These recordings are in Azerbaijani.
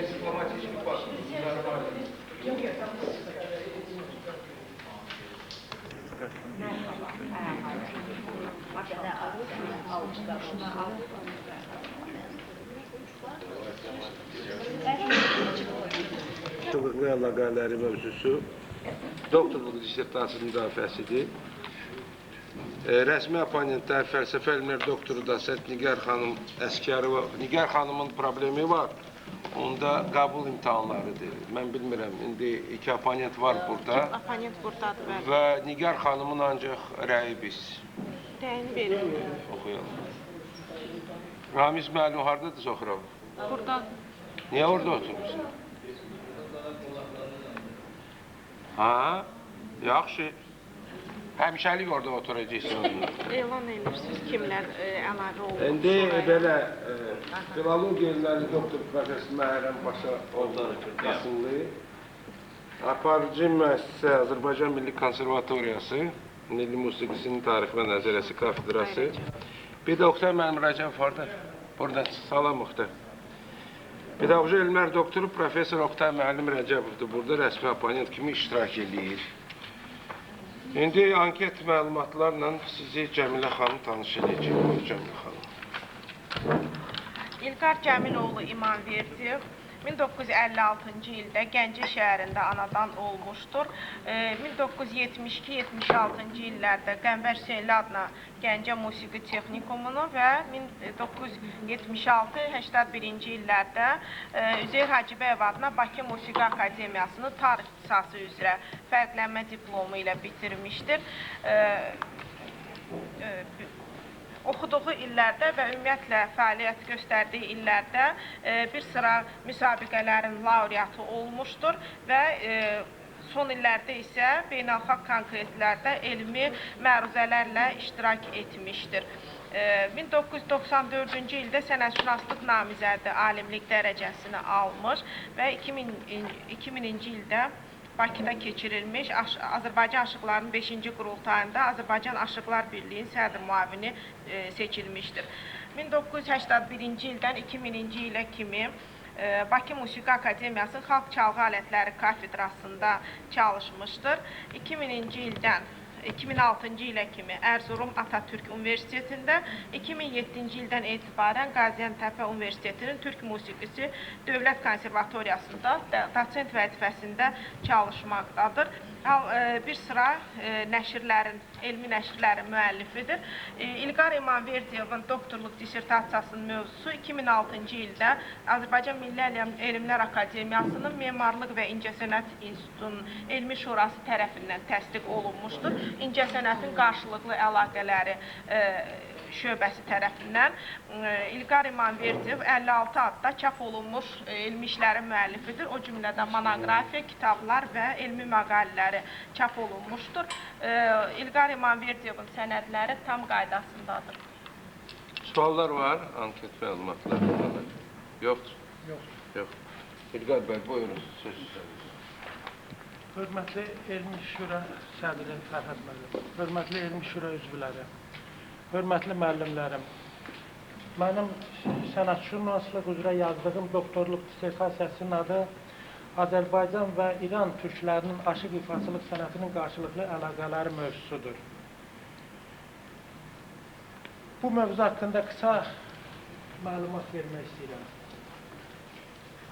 Дипломатический паспорт. Doktorluqla əlaqələri mövzusu doktorluq dissertasiya müdafiəsidir. Rəsmi oponentlər, fəlsəfə elmlər doktoru Dasət Nigar xanım Əskərova. Nigar xanımın problemi var. Onda qəbul imtahanlarıdır. Mən bilmirəm, indi iki oponent var burada. Oponent buradadır. Və Nigar xanımın ancaq rəyi biz. Rəyini verin. Oxuyalım. Ramiz müəllim haradadır Zoxrov? Burada. Niyə orada oturmuşsun? Ha, yaxşı. Həmişəlik orada oturacaqsın. Elan edirsiniz kimlər əlavə olmuş. İndi belə filologiya elmləri doktor professor Məhərrəm Paşa Qasımlı, aparıcı müəssisə Azərbaycan Milli Konservatoriyası, Milli Musiqisinin Tarix və Nəzəriyyəsi kafedrası. Bir də Oqtay mənim Rəcəb vardı. Burada salam Oqtay. Pedaqoji elmlər doktoru professor Oqtay müəllim Rəcəbovdur. Burada rəsmi oponent kimi iştirak edir. İndi anket məlumatlarla sizi Cəmilə xanım tanış edəcək. Cəmilə xanım. İlqar Cəmiloğlu İmanverdiyev 1956-cı ildə Gəncə şəhərində anadan olmuşdur. 1972-76-cı illərdə Qəmbər Hüseynli adına Gəncə Musiqi Texnikumunu və 1976-81-ci illərdə Üzeyir Hacıbəyev adına Bakı Musiqi Akademiyasını tarix ixtisası üzrə fərqlənmə diplomu ilə bitirmişdir. Oxuduğu illərdə və ümumiyyətlə fəaliyyət göstərdiyi illərdə bir sıra müsabiqələrin laureatı olmuşdur və son illərdə isə beynəlxalq konkurslarda elmi məruzələrlə iştirak etmişdir. 1994-cü ildə sənətşünaslıq namizədi alimlik dərəcəsini almış və 2000-ci ildə Bakıda keçirilmiş Azərbaycan Aşıqlarının 5-ci qurultayında Azərbaycan Aşıqlar Birliyinin sədr müavini seçilmişdir. 1981-ci ildən 2000-ci ilə kimi Bakı Musiqi Akademiyasının Xalq Çalğı Alətləri kafedrasında çalışmışdır. 2000-ci ildən 2006-cı ilə kimi Erzurum Atatürk Universitetində, 2007-ci ildən etibarən Qaziantep Universitetinin Türk Musiqisi Dövlət Konservatoriyasında dosent vəzifəsində çalışmaqdadır. Bir sıra nəşrlərin, elmi nəşrlərin müəllifidir. İlqar İmanverdiyevin doktorluq dissertasiyasının mövzusu 2006-cı ildə Azərbaycan Milli Elmlər Akademiyasının Memarlıq və İncəsənət İnstitutunun Elmi Şurası tərəfindən təsdiq olunmuşdur. İncəsənətin qarşılıqlı əlaqələri şöbəsi tərəfindən İlqar İmanverdiyev 56 adda çap olunmuş elmi işlərin müəllifidir. O cümlədən monoqrafiya, kitablar və elmi məqalələri çap olunmuşdur. İlqar İmanverdiyevin sənədləri tam qaydasındadır. Suallar var, anket məlumatları. Yoxdur? Yox. İlqar bəy, buyurun, söz sizədir. Hörmətli Elmi Şura sədri Fərhad müəllim, hörmətli Elmi Şura üzvləri, hörmətli müəllimlərim, mənim sənətşünaslıq üzrə yazdığım doktorluq dissertasiyasının adı Azərbaycan və İran türklərinin aşıq ifaçılıq sənətinin qarşılıqlı əlaqələri mövzusudur. Bu mövzu haqqında qısa məlumat vermək istəyirəm.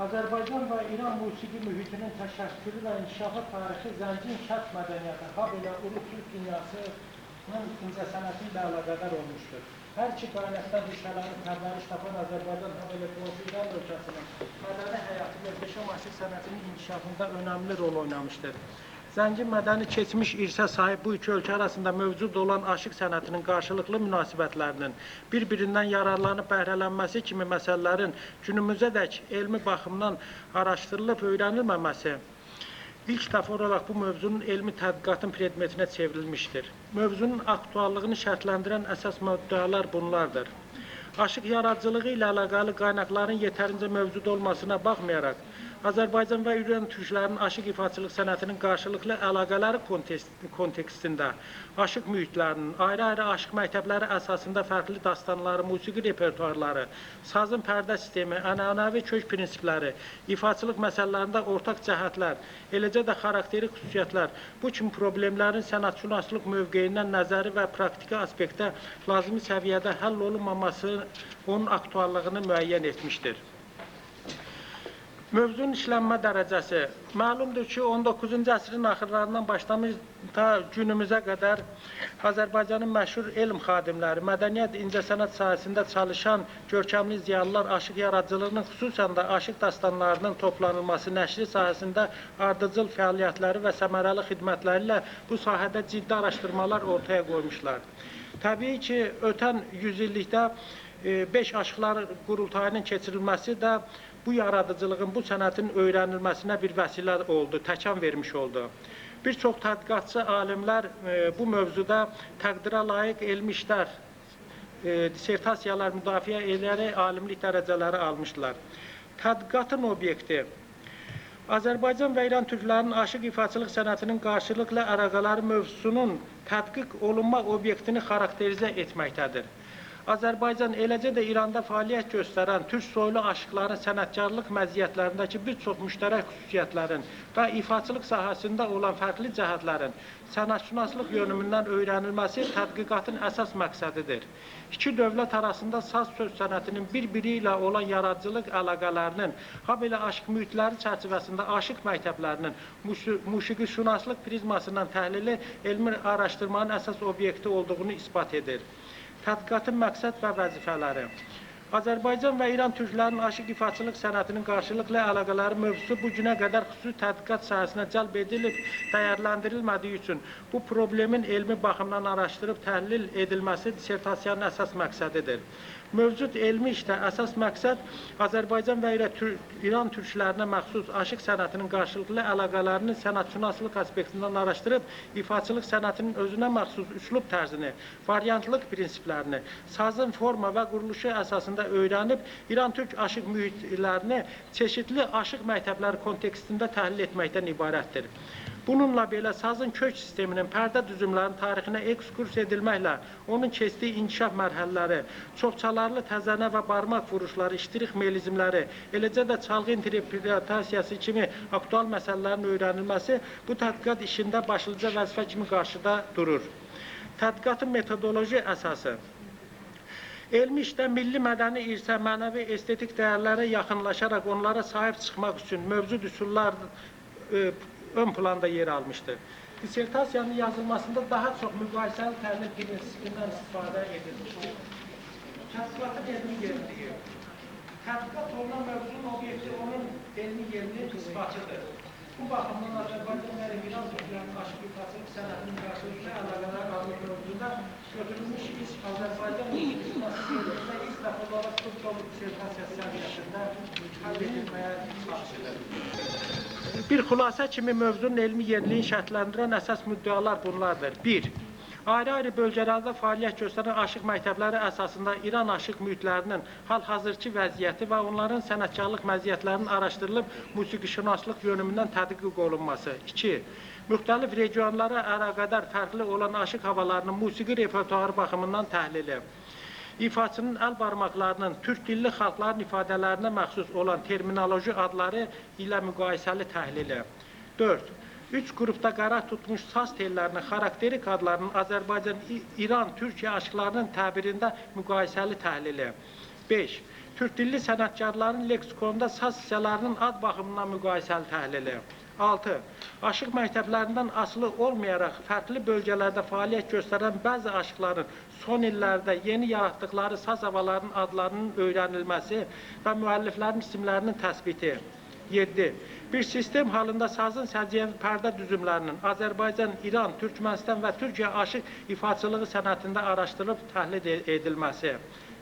Azərbaycan və İran musiqi mühitinin təşəkkülü və inkişafı tarixi zəngin şərq mədəniyyəti, habelə ulu türk dünyasının incəsənəti ilə əlaqədar olmuşdur. Hər iki qaynaqdan rişələrin pərvəriş tapan Azərbaycan, habelə qonşu İran ölkəsinin mədəni həyatı və beşəm aşıq sənətinin inkişafında önəmli rol oynamışdır. Zəngin mədəni keçmiş irsə sahib bu iki ölkə arasında mövcud olan aşıq sənətinin qarşılıqlı münasibətlərinin bir-birindən yararlanıb bəhrələnməsi kimi məsələlərin günümüzədək elmi baxımdan araşdırılıb öyrənilməməsi ilk dəfə olaraq bu mövzunun elmi tədqiqatın predmetinə çevrilmişdir. Mövzunun aktuallığını şərtləndirən əsas müddəalar bunlardır. Aşıq yaradıcılığı ilə əlaqəli qaynaqların yetərincə mövcud olmasına baxmayaraq, Azərbaycan və İran türklərinin aşıq ifaçılıq sənətinin qarşılıqlı əlaqələri kontekstində aşıq mühitlərinin, ayrı-ayrı aşıq məktəbləri əsasında fərqli dastanları, musiqi repertuarları, sazın pərdə sistemi, ənənəvi kök prinsipləri, ifaçılıq məsələlərində ortaq cəhətlər, eləcə də xarakteri xüsusiyyətlər bu kimi problemlərin sənətşünaslıq mövqeyindən nəzəri və praktiki aspektdə lazımi səviyyədə həll olunmaması onun aktuallığını müəyyən etmişdir. Mövzunun işlənmə dərəcəsi. Məlumdur ki, 19-cu əsrin axırlarından başlamış ta günümüzə qədər Azərbaycanın məşhur elm xadimləri, mədəniyyət, incəsənət sahəsində çalışan görkəmli ziyalılar aşıq yaradıcılığının, xüsusən də aşıq dastanlarının toplanılması, nəşri sahəsində ardıcıl fəaliyyətləri və səmərəli xidmətləri ilə bu sahədə ciddi araşdırmalar ortaya qoymuşlar. Təbii ki, ötən yüzillikdə 5 aşıqlar qurultayının keçirilməsi də bu yaradıcılığın, bu sənətin öyrənilməsinə bir vəsilə oldu, təkan vermiş oldu. Bir çox tədqiqatçı alimlər bu mövzuda təqdirə layiq elmi işlər, dissertasiyalar müdafiə edərək alimlik dərəcələri almışlar. Tədqiqatın obyekti Azərbaycan və İran türklərinin aşıq ifaçılıq sənətinin qarşılıqlı əlaqələri mövzusunun tədqiq olunma obyektini xarakterizə etməkdədir. Azərbaycan, eləcə də İranda fəaliyyət göstərən türk soylu aşıqların sənətkarlıq məziyyətlərindəki bir çox müştərək xüsusiyyətlərin və ifaçılıq sahəsində olan fərqli cəhətlərin sənətşünaslıq yönümündən öyrənilməsi tədqiqatın əsas məqsədidir. İki dövlət arasında saz söz sənətinin bir-biri ilə olan yaradıcılıq əlaqələrinin, habelə aşıq mühitləri çərçivəsində aşıq məktəblərinin musiqişünaslıq prizmasından təhlili elmi araşdırmanın əsas obyekti olduğunu isbat edir. Tədqiqatın məqsəd və vəzifələri. Azərbaycan və İran türklərinin aşıq ifaçılıq sənətinin qarşılıqlı əlaqələri mövzusu bu günə qədər xüsusi tədqiqat sahəsinə cəlb edilib, dəyərləndirilmədiyi üçün bu problemin elmi baxımdan araşdırıb təhlil edilməsi dissertasiyanın əsas məqsədidir. Mövcud elmi işdə əsas məqsəd Azərbaycan və İran türklərinə məxsus aşıq sənətinin qarşılıqlı əlaqələrini sənətşünaslıq aspektindən araşdırıb, ifaçılıq sənətinin özünə məxsus üslub tərzini, variantlıq prinsiplərini, sazın forma və quruluşu əsasında öyrənib, İran-türk aşıq mühitlərini çeşidli aşıq məktəbləri kontekstində təhlil etməkdən ibarətdir. Bununla belə sazın kök sisteminin, pərdə düzümlərinin tarixinə ekskurs edilməklə, onun keçdiyi inkişaf mərhələləri, çoxçalarlı təzənə və barmaq vuruşları, iştirik melizmləri, eləcə də çalğı interpretasiyası kimi aktual məsələlərin öyrənilməsi bu tədqiqat işində başlıca vəzifə kimi qarşıda durur. Tədqiqatın metodoloji əsası. Elmi işdə milli mədəni irsə, mənəvi estetik dəyərlərə yaxınlaşaraq onlara sahib çıxmaq üçün mövcud üsullar ön planda yer almışdır. Dissertasiyanın yazılmasında daha çox müqayisəli təhlil prinsipindən istifadə edilmişdir. Tədqiqatın elmi yerliyi. Tədqiqat olunan mövzunun obyekti onun elmi yerliyi ispatıdır. Bu baxımdan Azərbaycan və İran türklərinin aşıq ifaçılıq sənətinin qarşılıqlı əlaqələri adlı mövzuda götürülmüş iş Azərbaycan musiqisinin yerində ilk dəfə olaraq Türk dissertasiya səviyyəsində həll edilməyə çalışılır. Bir xülasə kimi mövzunun elmi yerliliyi şərtləndirən əsas müddəalar bunlardır. 1. Ayrı-ayrı bölgələrdə fəaliyyət göstərən aşıq məktəbləri əsasında İran aşıq mühitlərinin hal-hazırki vəziyyəti və onların sənətkarlıq məziyyətlərinin araşdırılıb musiqişünaslıq yönümündən tədqiq olunması. 2. Müxtəlif regionlara əlaqədar fərqli olan aşıq havalarının musiqi repertuarı baxımından təhlili. İfaçının əl barmaqlarının türk dilli xalqların ifadələrinə məxsus olan terminoloji adları ilə müqayisəli təhlili. 4. 3 qrupda qərar tutmuş saz tellərinin xarakterik adlarının Azərbaycan, İran, Türkiyə aşıqlarının təbirində müqayisəli təhlili. 5. Türk dilli sənətkarların leksikonda saz hissələrinin ad baxımından müqayisəli təhlili. 6. Aşıq məktəblərindən asılı olmayaraq fərqli bölgələrdə fəaliyyət göstərən bəzi aşıqların son illərdə yeni yaratdıqları saz havalarının adlarının öyrənilməsi və müəlliflərin isimlərinin təsbiti. 7. Bir sistem halında sazın səciyyəvi pərdə düzümlərinin Azərbaycan, İran, Türkmənistan və Türkiyə aşıq ifaçılığı sənətində araşdırılıb təhlil edilməsi.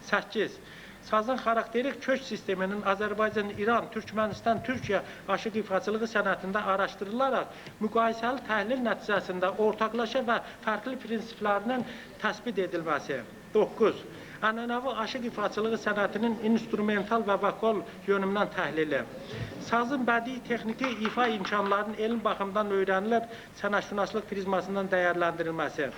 8. Sazın xarakterik kök sisteminin Azərbaycan, İran, Türkmənistan, Türkiyə aşıq ifaçılığı sənətində araşdırılaraq müqayisəli təhlil nəticəsində ortaqlaşa və fərqli prinsiplərinin təsbit edilməsi. 9. Ənənəvi aşıq ifaçılığı sənətinin instrumental və vokal yönümdən təhlili, sazın bədii texniki ifa imkanlarının elm baxımdan öyrənilib, sənətşünaslıq prizmasından dəyərləndirilməsi.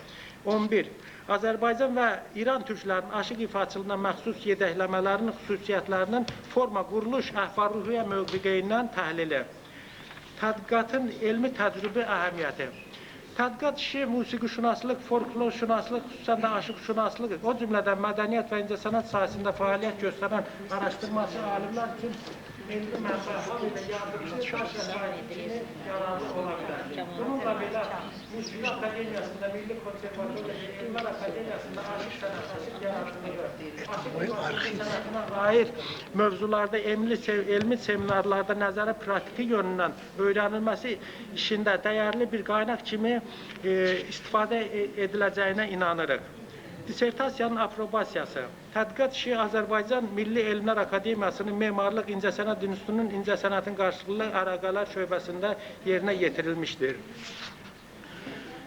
11. Azərbaycan və İran türklərinin aşıq ifaçılığına məxsus yedəkləmələrinin xüsusiyyətlərinin forma, quruluş, əhval-ruhiyyə mövqeyindən təhlili. Tədqiqatın elmi təcrübə əhəmiyyəti. Tədqiqat işi musiqişünaslıq, folklorşünaslıq, xüsusən də aşıqşünaslıq, o cümlədən mədəniyyət və incəsənət sahəsində fəaliyyət göstərən araşdırmacı alimlər üçün elmi mənbələri və yardımcı daş şəraitini yararlı ola bilər. Bununla belə Musiqi Akademiyasında, Milli Konservatoriya, Elmlər Akademiyasında aşıq sənəti yaratılır. Aşıq sənətinə aid mövzularda elmi seminarlarda nəzərə praktiki yönündən öyrənilməsi işində dəyərli bir qaynaq kimi istifadə ediləcəyinə inanırıq. Dissertasiyanın aprobasiyası. Tədqiqat işi Azərbaycan Milli Elmlər Akademiyasının Memarlıq İncəsənət İnstitutunun İncəsənətin qarşılıqlı əlaqələr şöbəsində yerinə yetirilmişdir.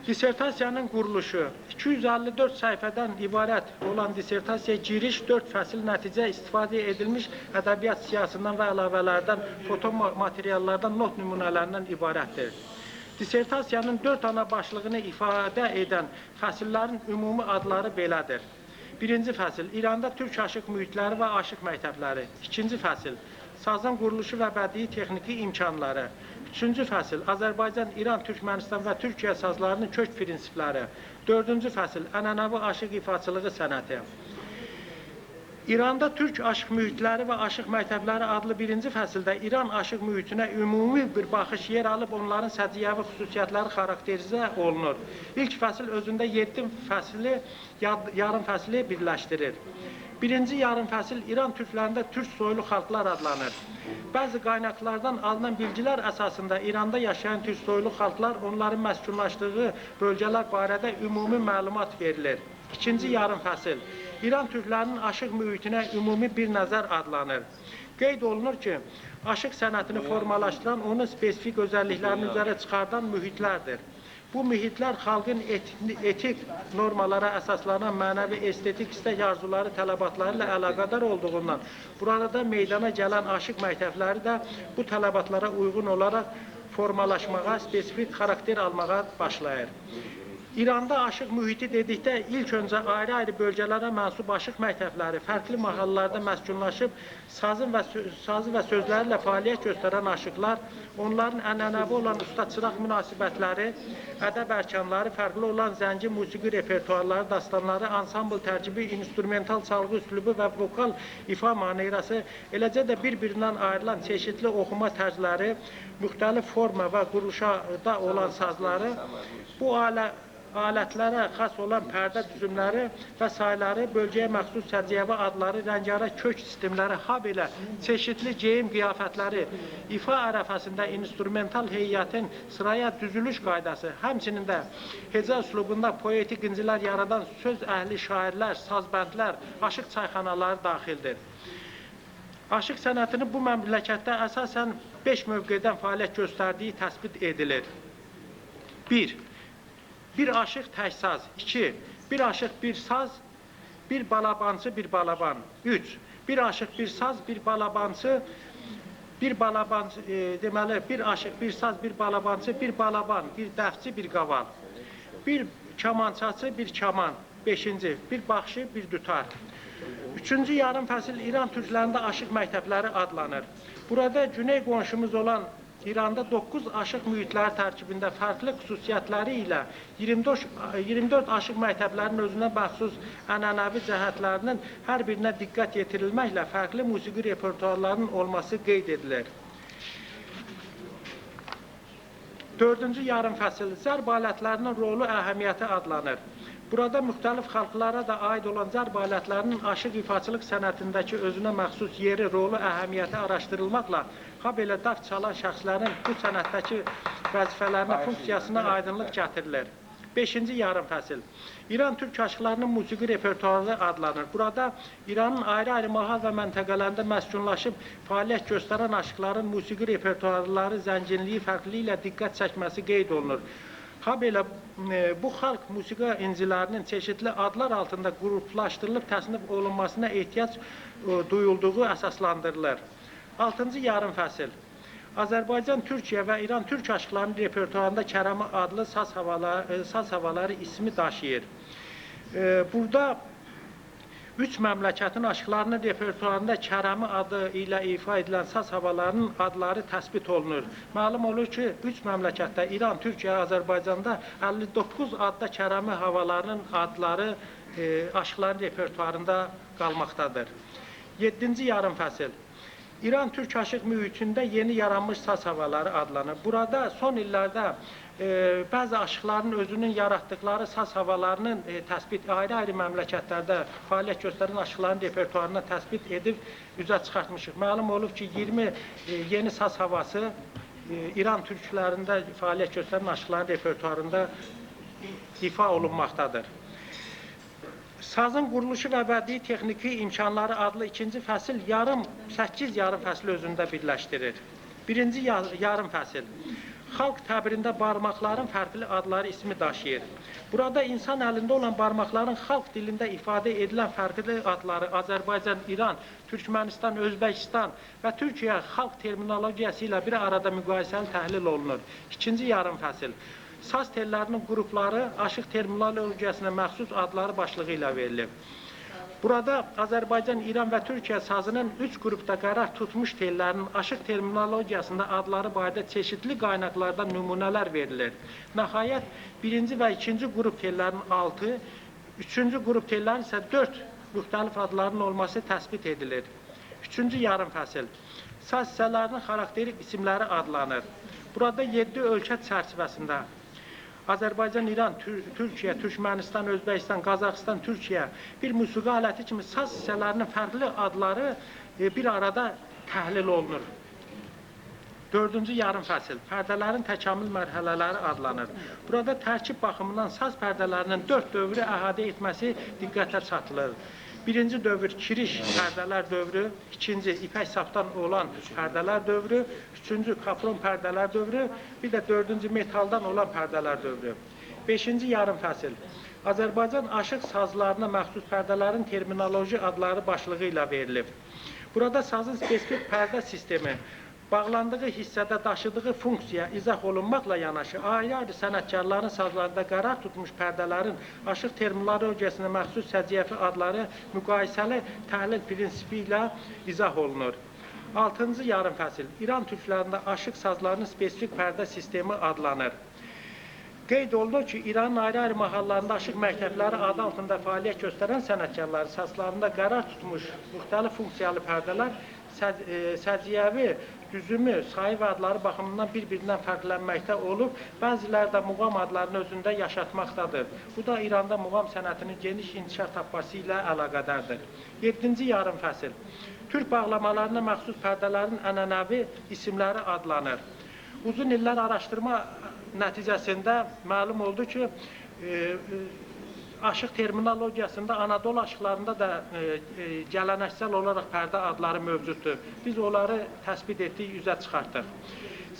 Dissertasiyanın quruluşu. 254 səhifədən ibarət olan dissertasiya giriş, 4 fəsil nəticə istifadə edilmiş ədəbiyyat siyasından və əlavələrdən, foto materiallardan, not nümunələrindən ibarətdir. Dissertasiyanın 4 ana başlığını ifadə edən fəsillərin ümumi adları belədir. Birinci fəsil, İranda türk aşıq mühitləri və aşıq məktəbləri. İkinci fəsil, sazın quruluşu və bədii texniki imkanları. Üçüncü fəsil, Azərbaycan, İran, Türkmənistan və Türkiyə sazlarının kök prinsipləri. Dördüncü fəsil, ənənəvi aşıq ifaçılığı sənəti. İranda türk aşıq mühitləri və aşıq məktəbləri adlı birinci fəsildə İran aşıq mühitinə ümumi bir baxış yer alıb onların səciyyəvi xüsusiyyətləri xarakterizə olunur. İlk fəsil özündə 7 fəsli, yarım fəsli birləşdirir. Birinci yarım fəsil İran türklərində türk soylu xalqlar adlanır. Bəzi qaynaqlardan alınan bilgilər əsasında İranda yaşayan türk soylu xalqlar, onların məskunlaşdığı bölgələr barədə ümumi məlumat verilir. İkinci yarım fəsil İran türklərinin aşıq mühitinə ümumi bir nəzər adlanır. Qeyd olunur ki, aşıq sənətini formalaşdıran, onun spesifik özəlliklərini üzərə çıxardan mühitlərdir. Bu mühitlər xalqın etik normalara əsaslanan mənəvi, estetik istək arzuları, tələbatları ilə əlaqədar olduğundan, burada meydana gələn aşıq məktəbləri də bu tələbatlara uyğun olaraq formalaşmağa, spesifik xarakter almağa başlayır. İranda aşıq mühiti dedikdə ilk öncə ayrı-ayrı bölgələrə mənsub aşıq məktəbləri fərqli mahallarda məskunlaşıb, sazı və sözləri ilə fəaliyyət göstərən aşıqlar, onların ənənəvi olan usta-çıraq münasibətləri, ədəb ərkanları, fərqli olan zəngin musiqi repertuarları, dastanları, ansambl tərkibi, instrumental çalğı üslubu və vokal ifa manevrası, eləcə də bir-birindən ayrılan çeşidli oxuma tərzləri, müxtəlif forma və quruluşda olan sazları, bu alətlərə xas olan pərdə düzümləri və sayları, bölgəyə məxsus səciyyəvi adları, rəngarəng kök sistemləri, habelə çeşidli geyim qiyafətləri, ifa ərəfəsində instrumental heyətin sıraya düzülüş qaydası, həmçinin də heca üslubunda poetik incilər yaradan söz əhli şairlər, sazbəndlər, aşıq çayxanaları daxildir. Aşıq sənətinin bu məmləkətdə əsasən 5 mövqedən fəaliyyət göstərdiyi təsbit edilir. 1. Bir aşıq tək saz. 2. Bir aşıq bir saz, bir balabancı, bir balaban. 3. Bir aşıq bir saz, bir balabancı, deməli, bir aşıq bir saz, bir balabancı, bir balaban, bir dəfçi, bir qaval. Bir kamançaçı, bir kaman. 5. Bir baxşı, bir dütar. 3-cü yarım fəsil İran türklərində aşıq məktəbləri adlanır. Burada güney qonşumuz olan İranda 9 aşıq mühitləri tərkibində fərqli xüsusiyyətləri ilə 24 aşıq məktəblərinin özünə məxsus ənənəvi cəhətlərinin hər birinə diqqət yetirilməklə fərqli musiqi repertuarlarının olması qeyd edilir. 4-cü yarım fəsil zərb alətlərinin rolu əhəmiyyəti adlanır. Burada müxtəlif xalqlara da aid olan zərb alətlərinin aşıq ifaçılıq sənətindəki özünə məxsus yeri, rolu, əhəmiyyəti araşdırılmaqla, habelə daf çalan şəxslərin bu sənətdəki vəzifələrinə, funksiyasına aydınlıq gətirilir. 5-ci yarım fəsil İran türk aşıqlarının musiqi repertuarı adlanır. Burada İranın ayrı-ayrı mahal və məntəqələrində məskunlaşıb fəaliyyət göstərən aşıqların musiqi repertuarları, zənginliyi, fərqliyi ilə diqqət çəkməsi qeyd olunur. Habelə bu xalq musiqi incilərinin çeşitli adlar altında qruplaşdırılıb təsnif olunmasına ehtiyac duyulduğu əsaslandırılır. 6-cı yarım fəsil. Azərbaycan, Türkiyə və İran türk aşıqlarının repertuarında Kərəmi adlı saz havaları ismi daşıyır. Burada üç məmləkətin aşıqlarının repertuarında Kərəmi adı ilə ifa edilən saz havalarının adları təsbit olunur. Məlum olur ki, üç məmləkətdə İran, Türkiyə, Azərbaycanda 59 adda Kərəmi havalarının adları aşıqların repertuarında qalmaqdadır. 7-ci yarım fəsil. İran türk aşıq mühitində yeni yaranmış saz havaları adlanır. Burada son illərdə bəzi aşıqların özünün yaratdıqları saz havalarının ayrı-ayrı məmləkətlərdə fəaliyyət göstərən aşıqların repertuarına təsbit edib üzə çıxartmışıq. Məlum olub ki, 20 yeni saz havası İran türklərində fəaliyyət göstərən aşıqların repertuarında ifa olunmaqdadır. Sazın quruluşu və bədii texniki imkanları adlı ikinci fəsil 8 yarım fəsli özündə birləşdirir. Birinci yarım fəsil. Xalq təbirində barmaqların fərqli adları ismi daşıyır. Burada insan əlində olan barmaqların xalq dilində ifadə edilən fərqli adları Azərbaycan, İran, Türkmənistan, Özbəkistan və Türkiyə xalq terminologiyası ilə bir arada müqayisəli təhlil olunur. İkinci yarım fəsil. Saz tellərinin qrupları aşıq terminologiyasına məxsus adları başlığı ilə verilib. Burada Azərbaycan, İran və Türkiyə sazının 3 qrupda qərar tutmuş tellərinin aşıq terminologiyasında adları barədə çeşitli qaynaqlardan nümunələr verilir. Nəhayət, birinci və ikinci qrup tellərinin 6, üçüncü qrup tellərin isə 4 müxtəlif adlarının olması təsbit edilir. Üçüncü yarım fəsil. Saz hissələrinin xarakterik isimləri adlanır. Burada 7 ölkə çərçivəsində Azərbaycan, İran, Türkiyə, Türkmənistan, Özbəkistan, Qazaxıstan, Türkiyə bir musiqi aləti kimi saz hissələrinin fərqli adları bir arada təhlil olunur. 4-cü yarım fəsil. Pərdələrin təkamül mərhələləri adlanır. Burada tərkib baxımından saz pərdələrinin 4 dövrü əhatə etməsi diqqətə çatılır. Birinci dövr kiriş pərdələr dövrü, ikinci ipək safdan olan pərdələr dövrü, üçüncü kapron pərdələr dövrü, bir də dördüncü metaldan olan pərdələr dövrü. 5-ci yarım fəsil. Azərbaycan aşıq sazlarına məxsus pərdələrin terminoloji adları başlığı ilə verilib. Burada sazın spesifik pərdə sistemi, bağlandığı hissədə daşıdığı funksiya izah olunmaqla yanaşı, ayrı-ayrı sənətkarların sazlarında qərar tutmuş pərdələrin aşıq terminologiyasına məxsus səciyyəvi adları müqayisəli təhlil prinsipi ilə izah olunur. 6-cı yarım fəsil. İran türklərində aşıq sazlarının spesifik pərdə sistemi adlanır. Qeyd olunur ki, İranın ayrı-ayrı mahallarında aşıq məktəbləri adı altında fəaliyyət göstərən sənətkarların sazlarında qərar tutmuş müxtəlif funksiyalı pərdələr səciyyəvi, düzümü, sayı və adları baxımından bir-birindən fərqlənməkdə olub, bəziləri də muğam adlarını özündə yaşatmaqdadır. Bu da İranda muğam sənətinin geniş inkişaf tapması ilə əlaqədardır. 7-ci yarım fəsil. Türk bağlamalarına məxsus pərdələrin ənənəvi isimləri adlanır. Uzun illər araşdırma nəticəsində məlum oldu ki, aşıq terminologiyasında Anadolu aşıqlarında da gələneksel olaraq pərdə adları mövcuddur. Biz onları təsbit etdik, üzə çıxartdıq.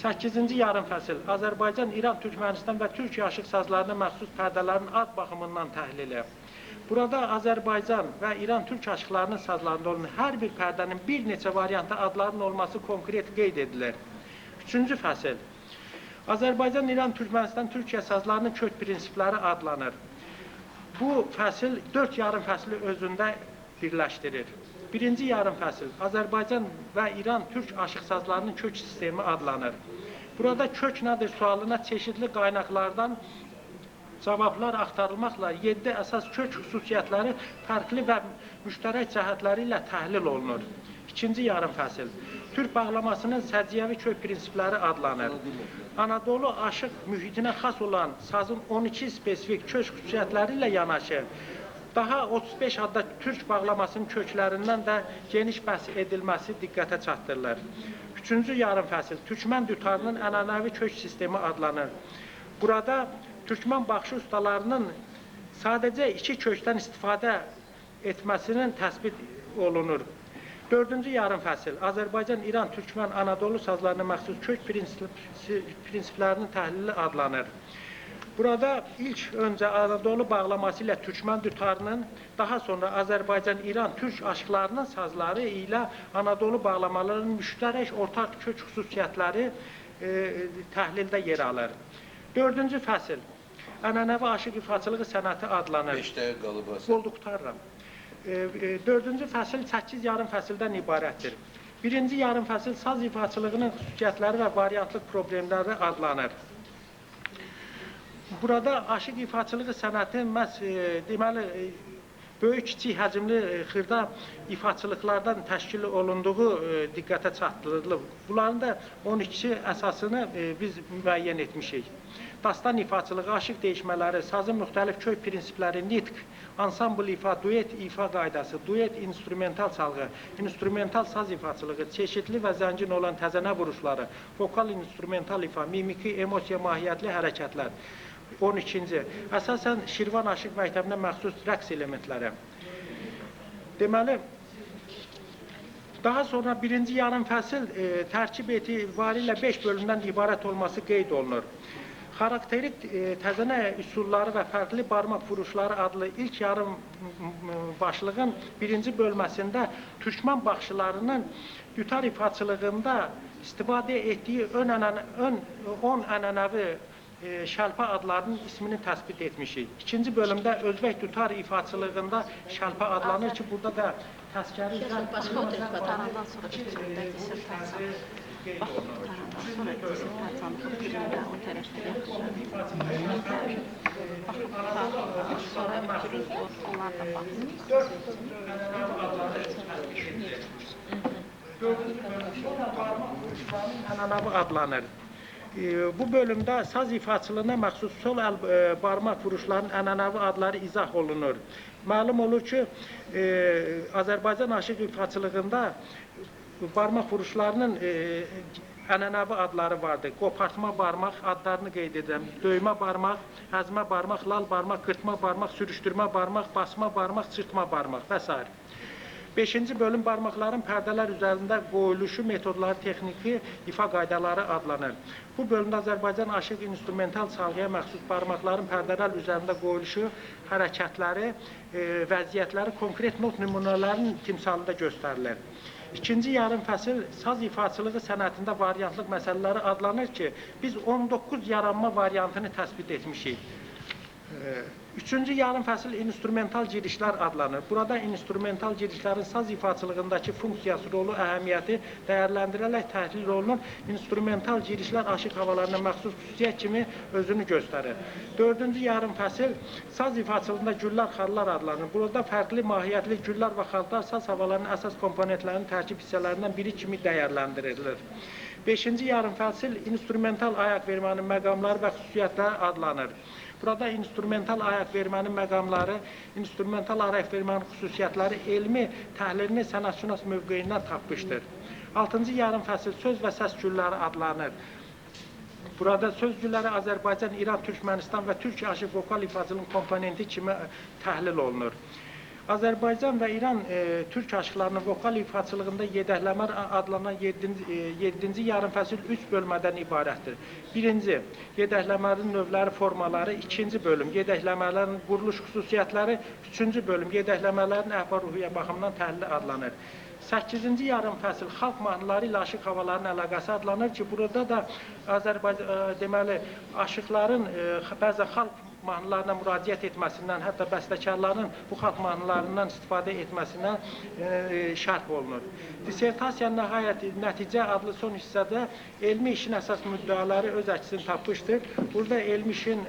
8-ci yarım fəsil. Azərbaycan, İran, Türkmənistan və Türkiyə aşıq sazlarına məxsus pərdələrin ad baxımından təhlili. Burada Azərbaycan və İran türk aşıqlarının sazlarında olan hər bir pərdənin bir neçə variantda adlarının olması konkret qeyd edilir. 3-cü fəsil. Azərbaycan, İran, Türkmənistan, Türkiyə sazlarının kök prinsipləri adlanır. Bu fəsil 4 yarım fəsli özündə birləşdirir. Birinci yarım fəsil Azərbaycan və İran türk aşıq sazlarının kök sistemi adlanır. Burada kök nədir sualına çeşitli qaynaqlardan cavablar axtarılmaqla 7 əsas kök xüsusiyyətləri fərqli və müştərək cəhətləri ilə təhlil olunur. İkinci yarım fəsil. Türk bağlamasının səciyyəvi kök prinsipləri adlanır. Anadolu aşıq mühitinə xas olan sazın 12 spesifik kök xüsusiyyətləri ilə yanaşı, daha 35 adda türk bağlamasının köklərindən də geniş bəhs edilməsi diqqətə çatdırılır. Üçüncü yarım fəsil. Türkmən dütarının ənənəvi kök sistemi adlanır. Burada Türkmən baxşı ustalarının sadəcə 2 kökdən istifadə etməsinin təsbit olunur. Dördüncü yarım fəsil. Azərbaycan, İran, Türkmən, Anadolu sazlarına məxsus kök prinsiplərinin təhlili adlanır. Burada ilk önce Anadolu bağlaması ile Türkmen dütarının, daha sonra Azərbaycan-İran Türk aşıqlarının sazları ilə Anadolu bağlamalarının müştərək ortaq kök xüsusiyyətləri təhlildə yer alır. Dördüncü fəsil, ənənəvi aşıq ifaçılığı sənəti adlanır. 5 dəqiqə qalıb. Oldu, qutarıram. Dördüncü fəsil 8 yarım fəsildən ibarətdir. Birinci yarım fəsil saz ifaçılığının xüsusiyyətləri və variantlıq problemləri adlanır. Burada aşıq ifaçılığı sənəti məhz deməli böyük kiçik həcmli xırda ifaçılıqlardan təşkil olunduğu diqqətə çatdırılıb. Bunların da 12 əsasını biz müəyyən etmişik. Dastan ifaçılığı, aşıq değişmələri, sazın müxtəlif kök prinsipləri, nitq, ansambl ifa, duet ifa qaydası, duet instrumental çalğı, instrumental saz ifaçılığı, çeşitli və zəngin olan təzənə vuruşları, vokal instrumental ifa, mimiki, emosiya, mahiyyətli hərəkətlər. 12-ci, əsasən Şirvan Aşıq Məktəbinə məxsus rəqs elementləri. Deməli, daha sonra birinci yarım fəsil tərkib etibarı ilə 5 bölümdən ibarət olması qeyd olunur. Xarakterik təzənə üsulları və fərqli barmaq vuruşları adlı ilk yarım başlığın birinci bölməsində Türkmen baxışlarının dütar ifaçılığında istifadə etdiyi 10 ənənəvi şəlpə adlarının ismini təsbit etmişik. İkinci bölümdə Özbək dütar ifaçılığında şəlpə adlanır ki, burada da təskəri Başqa o tərəfə tarandan sonra üçündə disertasiya. Bax, tarandan sonra disertasiyanı üçündə o tərəfə yaxşı. Bax, sonra ötürüz, onlar da baxın. Adlanır. Bu bölümdə saz ifaçılığına məxsus sol əl barmaq vuruşlarının ənənəvi adları izah olunur. Məlum olur ki, Azərbaycan aşıq ifaçılığında barmaq vuruşlarının ənənəvi adları vardır. Qopartma barmaq adlarını qeyd edirəm. Döymə barmaq, əzmə barmaq, lal barmaq, qırtma barmaq, sürüşdürmə barmaq, basma barmaq, çırpma barmaq və s. 5-ci bölüm barmaqların pərdələr üzərində qoyuluşu metodları, texniki ifa qaydaları adlanır. Bu bölümdə Azərbaycan aşıq instrumental çalğıya məxsus barmaqların pərdələr üzərində qoyuluşu, hərəkətləri, vəziyyətləri, konkret not nümunələrinin timsalında göstərilir. İkinci yarım fəsil saz ifaçılığı sənətində variantlıq məsələləri adlanır ki, biz 19 yaranma variantını təsbit etmişik. Üçüncü yarım fəsil instrumental girişlər adlanır. Burada instrumental girişlərin saz ifaçılığındakı funksiyası, rolu, əhəmiyyəti dəyərləndirilərək təhlil olunur. İnstrumental girişlər aşıq havalarına məxsus xüsusiyyət kimi özünü göstərir. Dördüncü yarım fəsil saz ifaçılığında güllər, xallar adlanır. Burada fərqli mahiyyətli güllər və xallar saz havalarının əsas komponentlərinin tərkib hissələrindən biri kimi dəyərləndirilir. Beşinci yarım fəsil instrumental ayaq vermənin məqamları və xüsusiyyətləri adlanır. Burada instrumental ayaq vermənin məqamları, instrumental ayaq vermənin xüsusiyyətləri elmi təhlilini sənətşünas mövqeyindən tapmışdır. 6-cı yarım fəsil söz və səs gülləri adlanır. Burada söz gülləri Azərbaycan, İran, Türkmənistan və Türkiyə aşıq vokal ifaçılığının komponenti kimi təhlil olunur. Azərbaycan və İran türk aşıqlarının vokal ifaçılığında yedəkləmə adlanan 7-ci yarım fəsil 3 bölmədən ibarətdir. Birinci, yedəkləmənin növləri, formaları. İkinci bölüm, yedəkləmələrin quruluş xüsusiyyətləri. Üçüncü bölüm, yedəkləmələrin əhval-ruhiyyə baxımından təhlili adlanır. 8-ci yarım fəsil xalq mahnıları ilə aşıq havalarının əlaqəsi adlanır ki, burada da Azərbaycan, deməli, aşıqların bəzən xalq mahnılarına müraciət etməsindən, hətta bəstəkarların bu xalq mahnılarından istifadə etməsindən şərh olunur. Disertasiyanın nəhayət nəticə adlı son hissədə elmi işin əsas müddəaları öz əksini tapmışdır. Burada elmi işin,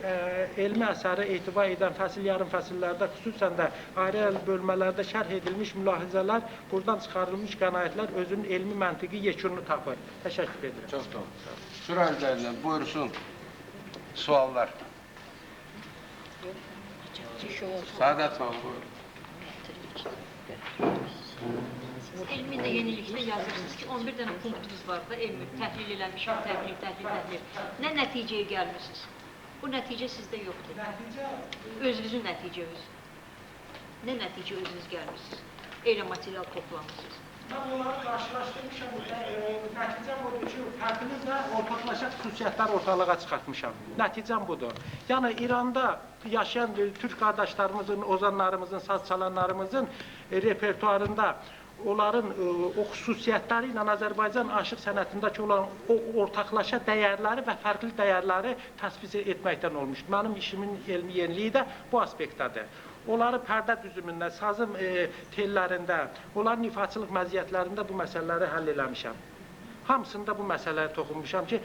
elmi əsəri etibar edən fəsil, yarım fəsillərdə, xüsusən də ayrı bölmələrdə şərh edilmiş mülahizələr, buradan çıxarılmış qənaətlər özünün elmi məntiqi yekununu tapır. Təşəkkür edirəm. Çox sağ olun. Sürəncəlindən buyursun suallar. Saadət xanım, buyurun. Elmi də yenilikdə yazırsınız ki, 11 dənə punktunuz var da, elmi, təhlil eləmişəm, təhlil. Nə nəticəyə gəlmişsiniz? Bu nəticə sizdə yoxdur. Özünüzün nəticəniz. Nə nəticə özünüz gəlmişsiniz? Elə material toplamışsınız. Mən onları qarşılaşdırmışam. Nəticəm odur ki, fərqli və ortaqlaşa xüsusiyyətlər ortalığa çıxartmışam. Nəticəm budur. Yəni İranda yaşayan türk qardaşlarımızın, ozanlarımızın, saz çalanlarımızın repertuarında onların o xüsusiyyətləri ilə Azərbaycan aşıq sənətindəki olan o ortaqlaşa dəyərləri və fərqli dəyərləri təsvir etməkdən olmuşdur. Mənim işimin elmi yeniliyi də bu aspektdadır. Onları pərdə düzümündə, sazın tellərində, onların ifaçılıq məziyyətlərində bu məsələləri həll eləmişəm. Hamısında bu məsələyə toxunmuşam ki,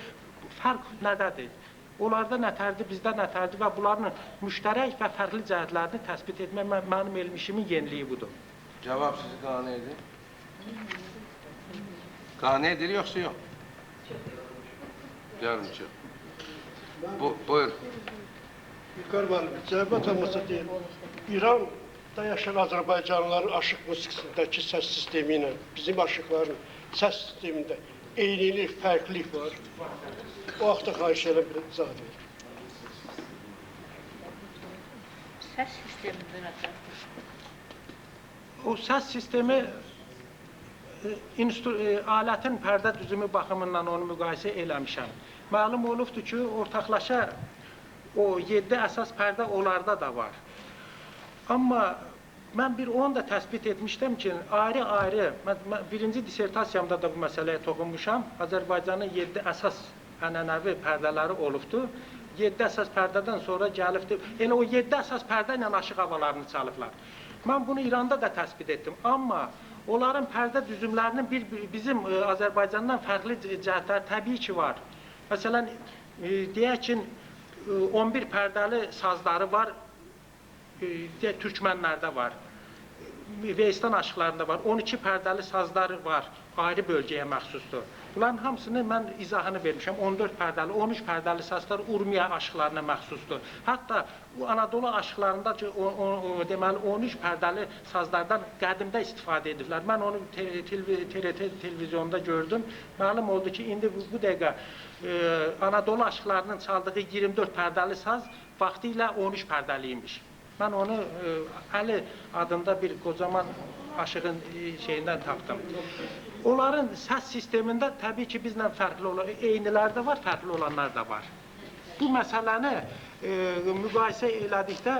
fərq nədədir? Onlarda nətərdir, bizdə nətərdir və bunların müştərək və fərqli cəhətlərini təsbit etmək mənim elm işimin yeniliyi budur. Cavab sizi qane edir. Qane edir yoxsa yox? Yarımçı. Buyur. İlqar müəllim, cəbət olmasa deyil, İranda yaşayan Azərbaycanlıların aşıq musiqisindəki səs sistemi ilə bizim aşıqların səs sistemində eynilik, fərqlilik var. O haqda xahiş elə bir izah verir. Səs sistemində nədir? O səs sistemi alətin pərdə düzümü baxımından onu müqayisə eləmişəm. Məlum olubdur ki, ortaqlaşa o 7 əsas pərdə onlarda da var. Amma mən onu da təsbit etmişdim ki, ayrı-ayrı, birinci dissertasiyamda da bu məsələyə toxunmuşam. Azərbaycanın 7 əsas ənənəvi pərdələri olubdur. 7 əsas pərdədən sonra gəlibdir. Elə o 7 əsas pərdə ilə aşıq havalarını çalıblar. Mən bunu İranda da təsbit etdim. Amma onların pərdə düzümlərinin bizim Azərbaycandan fərqli cəhətləri təbii ki var. Məsələn, deyək ki, 11 pərdəli sazları var, türkmənlərdə var, Veystan aşıqlarında var, 12 pərdəli sazları var, ayrı bölgəyə məxsusdur. Bunların hamısını mən izahını vermişəm, 14 pərdəli, 13 pərdəli sazlar Urmiya aşıqlarına məxsusdur. Hətta bu Anadolu aşıqlarında ki, deməli 13 pərdəli sazlardan qədimdə istifadə ediblər. Mən onu TRT televizyonda gördüm. Məlum oldu ki, indi bu dəqiqə Anadolu aşıqlarının çaldığı 24 pərdəli saz vaxtilə 13 pərdəliymiş. Mən onu Əli adında bir qocaman aşığın şeyindən tapdım. Onların səs sistemində təbii ki, bizlə fərqli olan, eynilər də var, fərqli olanlar da var. Bu məsələni müqayisə elədikdə,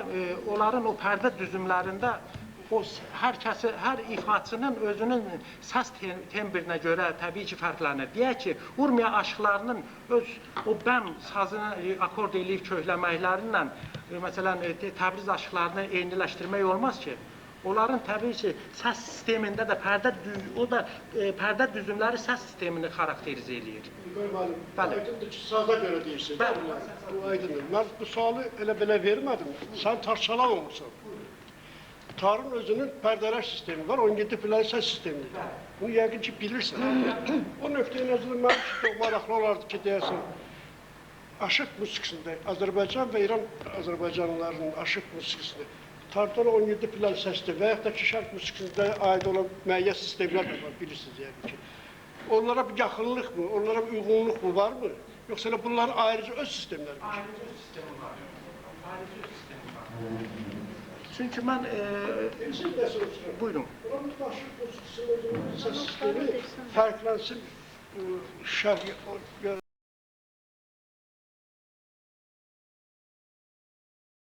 onların o pərdə düzümlərində hər ifaçının özünün səs tembirinə görə təbii ki, fərqlənir. Deyək ki, Urmiya aşıqlarının öz o bəm sazını akord eləyib köhləməklərindən, məsələn, Təbriz aşıqlarını eyniləşdirmək olmaz ki. Onların təbii ki, səs sistemində də pərdə düzümləri səs sistemini xarakterizə eləyir. İlqar müəllim, aydındır ki, saza görə deyirsiniz. Bu aydındır. Mən bu sualı elə belə vermədim. Sən tarçalan olmuşsan. Tarın özünün pərdələr sistemi var, 17 pilali səs sistemi. Bunu yəqin ki, bilirsən. O nöqtəyə nəzərdə mənim üçün çox maraqlı olardı ki, deyəsən, aşıq musiqisində, Azərbaycan və İran Azərbaycanlılarının aşıq musiqisində tardan 17 pilali səsdir və yaxud da ki, şərq musiqisində aid olan müəyyən sistemlər də var, bilirsiniz yəqin ki. Onlara bir yaxınlıq mı, onlara bir uyğunluq mu var mı? Yoxsa elə bunların ayrıca öz sistemləri var? Ayrıca sistemi var. Ayrıca sistemi var. Çünki mən... Buyurun. Buranın aşıq musiqisinin səs sistemi fərqlənsin şərq